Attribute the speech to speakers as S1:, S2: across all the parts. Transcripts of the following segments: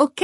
S1: Ok,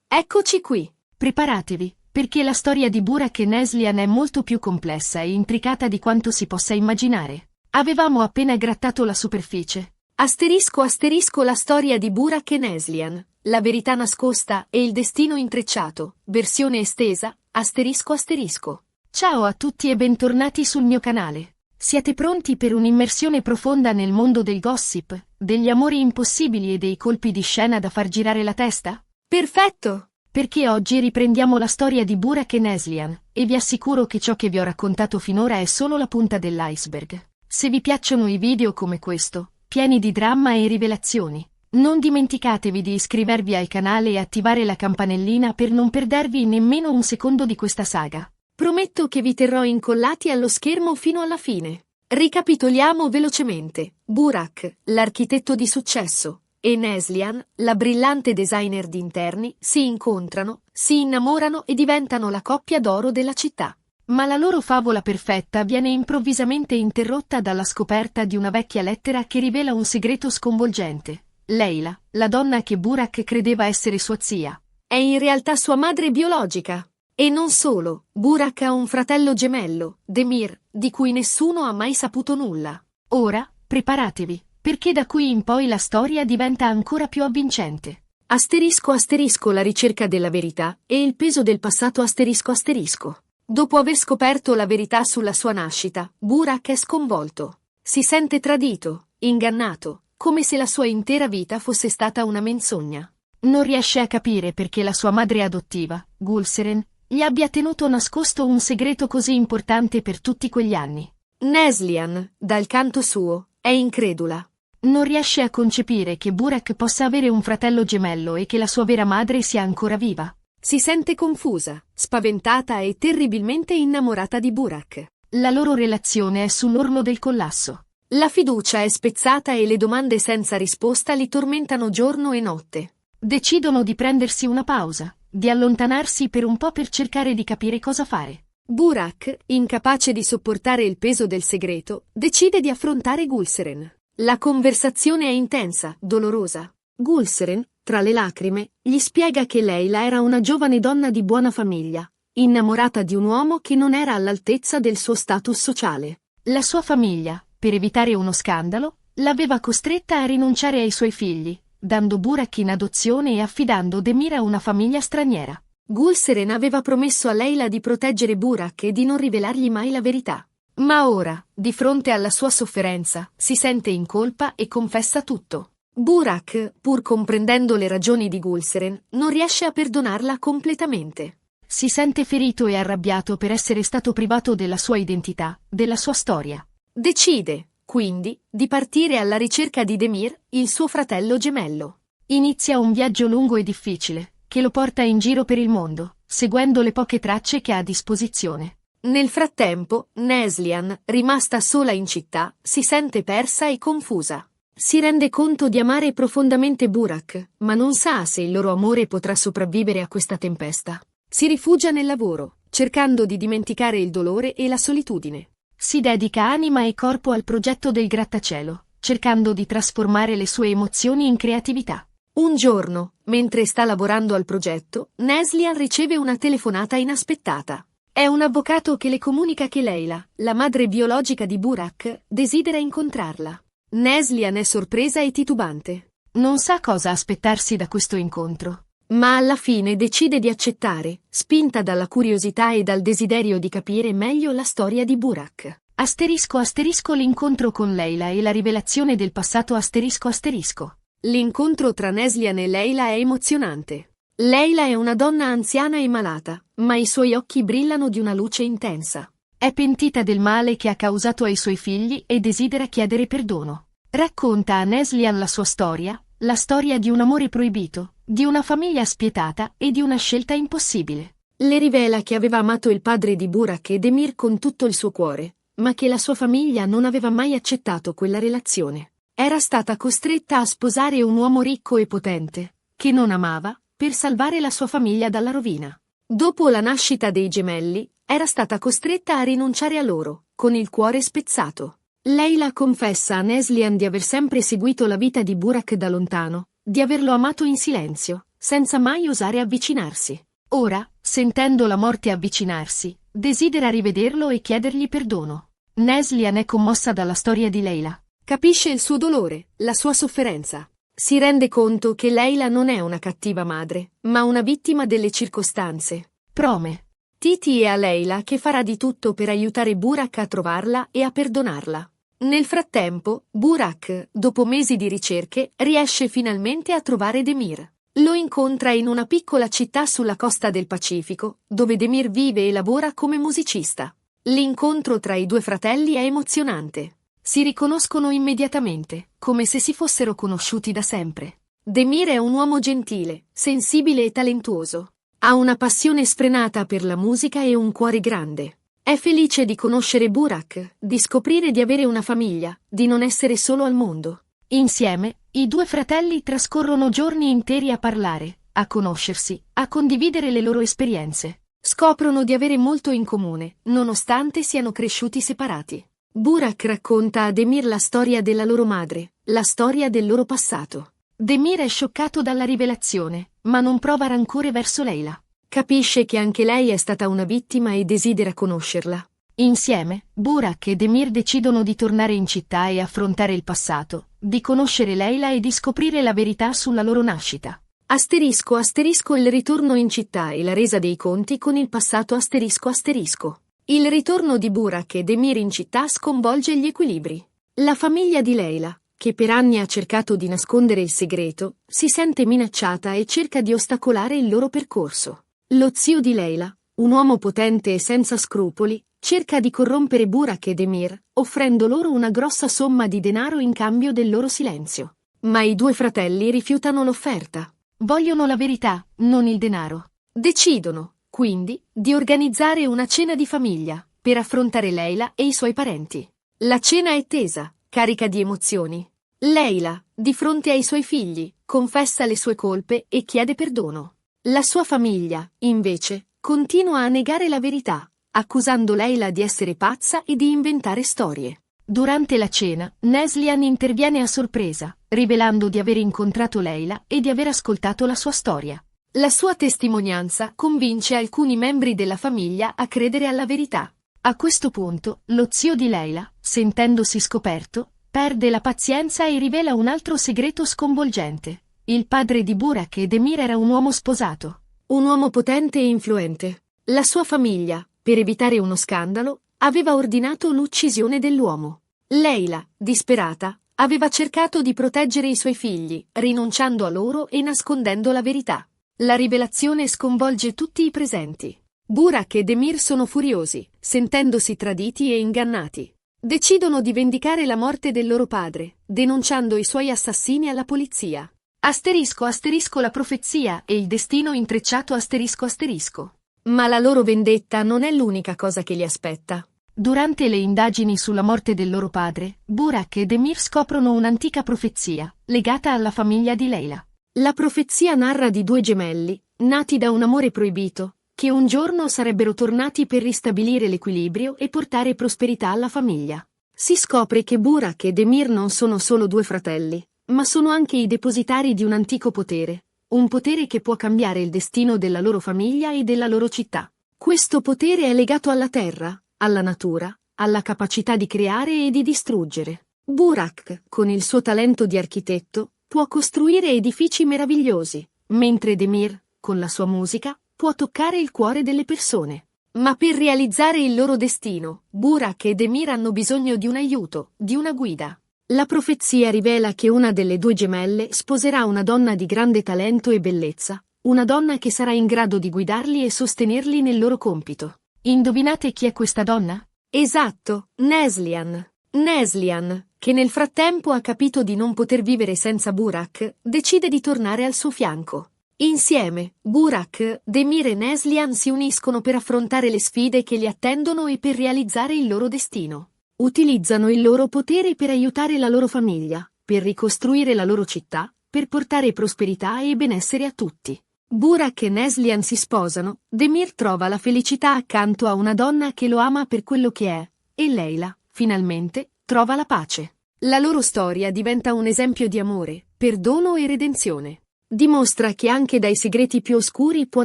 S1: eccoci qui.
S2: Preparatevi, perché la storia di Burak e Neslihan è molto più complessa e intricata di quanto si possa immaginare. Avevamo appena grattato la superficie.
S1: Asterisco la storia di Burak e Neslihan, la verità nascosta e il destino intrecciato, versione estesa, asterisco.
S2: Ciao a tutti e bentornati sul mio canale. Siete pronti per un'immersione profonda nel mondo del gossip, degli amori impossibili e dei colpi di scena da far girare la testa?
S1: Perfetto!
S2: Perché oggi riprendiamo la storia di Burak e Neslihan, e vi assicuro che ciò che vi ho raccontato finora è solo la punta dell'iceberg. Se vi piacciono i video come questo, pieni di dramma e rivelazioni, non dimenticatevi di iscrivervi al canale e attivare la campanellina per non perdervi nemmeno un secondo di questa saga.
S1: Prometto che vi terrò incollati allo schermo fino alla fine. Ricapitoliamo velocemente. Burak, l'architetto di successo, e Neslihan, la brillante designer di interni, si incontrano, si innamorano e diventano la coppia d'oro della città.
S2: Ma la loro favola perfetta viene improvvisamente interrotta dalla scoperta di una vecchia lettera che rivela un segreto sconvolgente. Leila, la donna che Burak credeva essere sua zia,
S1: è in realtà sua madre biologica. E non solo, Burak ha un fratello gemello, Demir, di cui nessuno ha mai saputo nulla.
S2: Ora, preparatevi, perché da qui in poi la storia diventa ancora più avvincente.
S1: Asterisco la ricerca della verità e il peso del passato asterisco. Dopo aver scoperto la verità sulla sua nascita, Burak è sconvolto. Si sente tradito, ingannato, come se la sua intera vita fosse stata una menzogna.
S2: Non riesce a capire perché la sua madre adottiva, Gulseren, gli abbia tenuto nascosto un segreto così importante per tutti quegli anni.
S1: Neslihan, dal canto suo, è incredula.
S2: Non riesce a concepire che Burak possa avere un fratello gemello e che la sua vera madre sia ancora viva.
S1: Si sente confusa, spaventata e terribilmente innamorata di Burak.
S2: La loro relazione è sull'orlo del collasso.
S1: La fiducia è spezzata e le domande senza risposta li tormentano giorno e notte.
S2: Decidono di prendersi una pausa, di allontanarsi per un po' per cercare di capire cosa fare.
S1: Burak, incapace di sopportare il peso del segreto, decide di affrontare Gulseren. La conversazione è intensa, dolorosa. Gulseren, tra le lacrime, gli spiega che Leila era una giovane donna di buona famiglia, innamorata di un uomo che non era all'altezza del suo status sociale.
S2: La sua famiglia, per evitare uno scandalo, l'aveva costretta a rinunciare ai suoi figli, dando Burak in adozione e affidando Demir a una famiglia straniera.
S1: Gulseren aveva promesso a Leila di proteggere Burak e di non rivelargli mai la verità. Ma ora, di fronte alla sua sofferenza, si sente in colpa e confessa tutto. Burak, pur comprendendo le ragioni di Gulseren, non riesce a perdonarla completamente.
S2: Si sente ferito e arrabbiato per essere stato privato della sua identità, della sua storia.
S1: Decide, quindi, di partire alla ricerca di Demir, il suo fratello gemello.
S2: Inizia un viaggio lungo e difficile, che lo porta in giro per il mondo, seguendo le poche tracce che ha a disposizione.
S1: Nel frattempo, Neslihan, rimasta sola in città, si sente persa e confusa. Si rende conto di amare profondamente Burak, ma non sa se il loro amore potrà sopravvivere a questa tempesta. Si rifugia nel lavoro, cercando di dimenticare il dolore e la solitudine.
S2: Si dedica anima e corpo al progetto del grattacielo, cercando di trasformare le sue emozioni in creatività.
S1: Un giorno, mentre sta lavorando al progetto, Neslihan riceve una telefonata inaspettata. È un avvocato che le comunica che Leila, la madre biologica di Burak, desidera incontrarla. Neslihan è sorpresa e titubante.
S2: Non sa cosa aspettarsi da questo incontro.
S1: Ma alla fine decide di accettare, spinta dalla curiosità e dal desiderio di capire meglio la storia di Burak.
S2: Asterisco l'incontro con Leila e la rivelazione del passato asterisco.
S1: L'incontro tra Neslihan e Leila è emozionante. Leila è una donna anziana e malata, ma i suoi occhi brillano di una luce intensa.
S2: È pentita del male che ha causato ai suoi figli e desidera chiedere perdono. Racconta a Neslihan la sua storia, la storia di un amore proibito, di una famiglia spietata e di una scelta impossibile.
S1: Le rivela che aveva amato il padre di Burak e Demir con tutto il suo cuore, ma che la sua famiglia non aveva mai accettato quella relazione. Era stata costretta a sposare un uomo ricco e potente, che non amava, per salvare la sua famiglia dalla rovina. Dopo la nascita dei gemelli, era stata costretta a rinunciare a loro, con il cuore spezzato. Leila confessa a Neslihan di aver sempre seguito la vita di Burak da lontano, di averlo amato in silenzio, senza mai osare avvicinarsi.
S2: Ora, sentendo la morte avvicinarsi, desidera rivederlo e chiedergli perdono. Neslihan è commossa dalla storia di Leila.
S1: Capisce il suo dolore, la sua sofferenza. Si rende conto che Leila non è una cattiva madre, ma una vittima delle circostanze.
S2: Prome
S1: Titi a Leila che farà di tutto per aiutare Burak a trovarla e a perdonarla. Nel frattempo, Burak, dopo mesi di ricerche, riesce finalmente a trovare Demir. Lo incontra in una piccola città sulla costa del Pacifico, dove Demir vive e lavora come musicista. L'incontro tra i due fratelli è emozionante. Si riconoscono immediatamente, come se si fossero conosciuti da sempre. Demir è un uomo gentile, sensibile e talentuoso. Ha una passione sfrenata per la musica e un cuore grande. È felice di conoscere Burak, di scoprire di avere una famiglia, di non essere solo al mondo.
S2: Insieme, i due fratelli trascorrono giorni interi a parlare, a conoscersi, a condividere le loro esperienze.
S1: Scoprono di avere molto in comune, nonostante siano cresciuti separati. Burak racconta a Demir la storia della loro madre, la storia del loro passato.
S2: Demir è scioccato dalla rivelazione, ma non prova rancore verso Leila.
S1: Capisce che anche lei è stata una vittima e desidera conoscerla.
S2: Insieme, Burak e Demir decidono di tornare in città e affrontare il passato, di conoscere Leila e di scoprire la verità sulla loro nascita.
S1: Asterisco asterisco il ritorno in città e la resa dei conti con il passato asterisco asterisco. Il ritorno di Burak e Demir in città sconvolge gli equilibri. La famiglia di Leila, che per anni ha cercato di nascondere il segreto, si sente minacciata e cerca di ostacolare il loro percorso. Lo zio di Leila, un uomo potente e senza scrupoli, cerca di corrompere Burak e Demir, offrendo loro una grossa somma di denaro in cambio del loro silenzio. Ma i due fratelli rifiutano l'offerta.
S2: Vogliono la verità, non il denaro.
S1: Decidono, quindi, di organizzare una cena di famiglia, per affrontare Leila e i suoi parenti. La cena è tesa, carica di emozioni. Leila, di fronte ai suoi figli, confessa le sue colpe e chiede perdono. La sua famiglia, invece, continua a negare la verità, accusando Leila di essere pazza e di inventare storie.
S2: Durante la cena, Neslihan interviene a sorpresa, rivelando di aver incontrato Leila e di aver ascoltato la sua storia.
S1: La sua testimonianza convince alcuni membri della famiglia a credere alla verità.
S2: A questo punto, lo zio di Leila, sentendosi scoperto, perde la pazienza e rivela un altro segreto sconvolgente. Il padre di Burak e Demir era un uomo sposato.
S1: Un uomo potente e influente. La sua famiglia, per evitare uno scandalo, aveva ordinato l'uccisione dell'uomo. Leila, disperata, aveva cercato di proteggere i suoi figli, rinunciando a loro e nascondendo la verità. La rivelazione sconvolge tutti i presenti. Burak e Demir sono furiosi, sentendosi traditi e ingannati. Decidono di vendicare la morte del loro padre, denunciando i suoi assassini alla polizia.
S2: Asterisco asterisco la profezia e il destino intrecciato asterisco asterisco.
S1: Ma la loro vendetta non è l'unica cosa che li aspetta.
S2: Durante le indagini sulla morte del loro padre, Burak e Demir scoprono un'antica profezia, legata alla famiglia di Leila.
S1: La profezia narra di due gemelli, nati da un amore proibito, che un giorno sarebbero tornati per ristabilire l'equilibrio e portare prosperità alla famiglia. Si scopre che Burak e Demir non sono solo due fratelli, ma sono anche i depositari di un antico potere, un potere che può cambiare il destino della loro famiglia e della loro città. Questo potere è legato alla terra, alla natura, alla capacità di creare e di distruggere. Burak, con il suo talento di architetto, può costruire edifici meravigliosi, mentre Demir, con la sua musica, può toccare il cuore delle persone. Ma per realizzare il loro destino, Burak e Demir hanno bisogno di un aiuto, di una guida. La profezia rivela che una delle due gemelle sposerà una donna di grande talento e bellezza, una donna che sarà in grado di guidarli e sostenerli nel loro compito.
S2: Indovinate chi è questa donna?
S1: Esatto, Neslihan. Neslihan, che nel frattempo ha capito di non poter vivere senza Burak, decide di tornare al suo fianco. Insieme, Burak, Demir e Neslihan si uniscono per affrontare le sfide che li attendono e per realizzare il loro destino. Utilizzano il loro potere per aiutare la loro famiglia, per ricostruire la loro città, per portare prosperità e benessere a tutti. Burak e Neslihan si sposano, Demir trova la felicità accanto a una donna che lo ama per quello che è, e Leila, finalmente, trova la pace. La loro storia diventa un esempio di amore, perdono e redenzione. Dimostra che anche dai segreti più oscuri può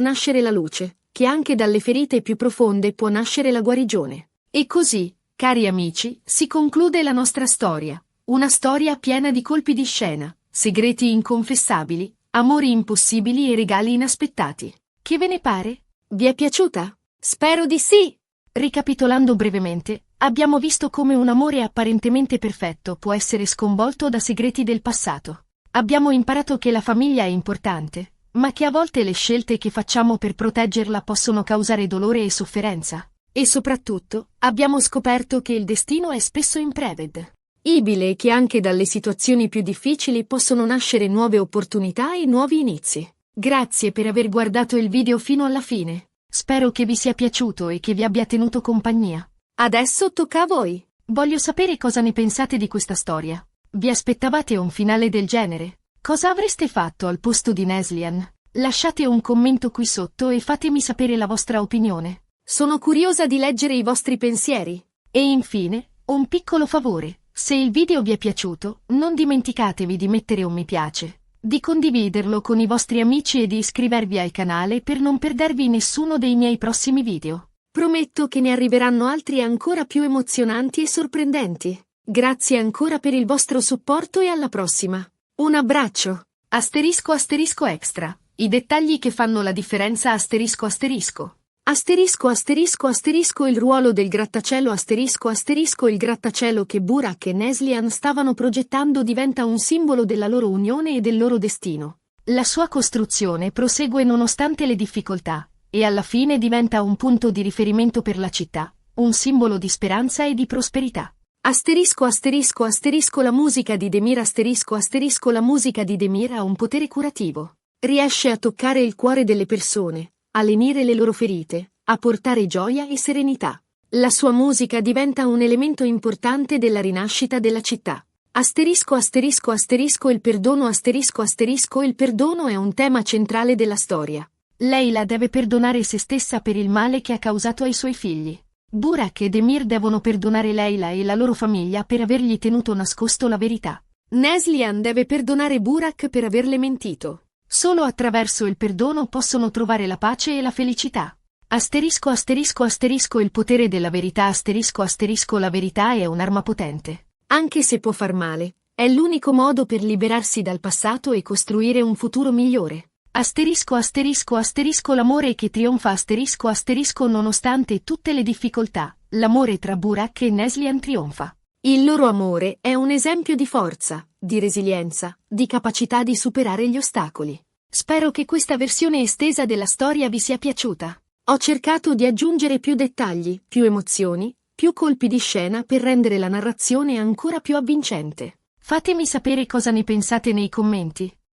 S1: nascere la luce, che anche dalle ferite più profonde può nascere la guarigione. E così, cari amici, si conclude la nostra storia. Una storia piena di colpi di scena, segreti inconfessabili, amori impossibili e regali inaspettati. Che ve ne pare? Vi è piaciuta? Spero di sì!
S2: Ricapitolando brevemente, abbiamo visto come un amore apparentemente perfetto può essere sconvolto da segreti del passato. Abbiamo imparato che la famiglia è importante, ma che a volte le scelte che facciamo per proteggerla possono causare dolore e sofferenza. E soprattutto, abbiamo scoperto che il destino è spesso imprevedibile
S1: E che anche dalle situazioni più difficili possono nascere nuove opportunità e nuovi inizi.
S2: Grazie per aver guardato il video fino alla fine. Spero che vi sia piaciuto e che vi abbia tenuto compagnia.
S1: Adesso tocca a voi.
S2: Voglio sapere cosa ne pensate di questa storia. Vi aspettavate un finale del genere? Cosa avreste fatto al posto di Neslian? Lasciate un commento qui sotto e fatemi sapere la vostra opinione.
S1: Sono curiosa di leggere i vostri pensieri.
S2: E infine, un piccolo favore. Se il video vi è piaciuto, non dimenticatevi di mettere un mi piace, di condividerlo con i vostri amici e di iscrivervi al canale per non perdervi nessuno dei miei prossimi video.
S1: Prometto che ne arriveranno altri ancora più emozionanti e sorprendenti. Grazie ancora per il vostro supporto e alla prossima. Un abbraccio.
S2: ***extra. I dettagli che fanno la differenza ****.
S1: Il ruolo del grattacielo il grattacielo che Burak e Neslian stavano progettando diventa un simbolo della loro unione e del loro destino.
S2: La sua costruzione prosegue nonostante le difficoltà, e alla fine diventa un punto di riferimento per la città, un simbolo di speranza e di prosperità.
S1: La musica di Demir la musica di Demir ha un potere curativo. Riesce a toccare il cuore delle persone, a lenire le loro ferite, a portare gioia e serenità. La sua musica diventa un elemento importante della rinascita della città. Il perdono il perdono è un tema centrale della storia.
S2: Leyla deve perdonare se stessa per il male che ha causato ai suoi figli. Burak e Demir devono perdonare Leyla e la loro famiglia per avergli tenuto nascosto la verità.
S1: Neslian deve perdonare Burak per averle mentito.
S2: Solo attraverso il perdono possono trovare la pace e la felicità. Il potere della verità la verità è un'arma potente.
S1: Anche se può far male, è l'unico modo per liberarsi dal passato e costruire un futuro migliore.
S2: L'amore che trionfa nonostante tutte le difficoltà, l'amore tra Burak e Neslian trionfa.
S1: Il loro amore è un esempio di forza, di resilienza, di capacità di superare gli ostacoli.
S2: Spero che questa versione estesa della storia vi sia piaciuta.
S1: Ho cercato di aggiungere più dettagli, più emozioni, più colpi di scena per rendere la narrazione ancora più avvincente.
S2: Fatemi sapere cosa ne pensate nei commenti.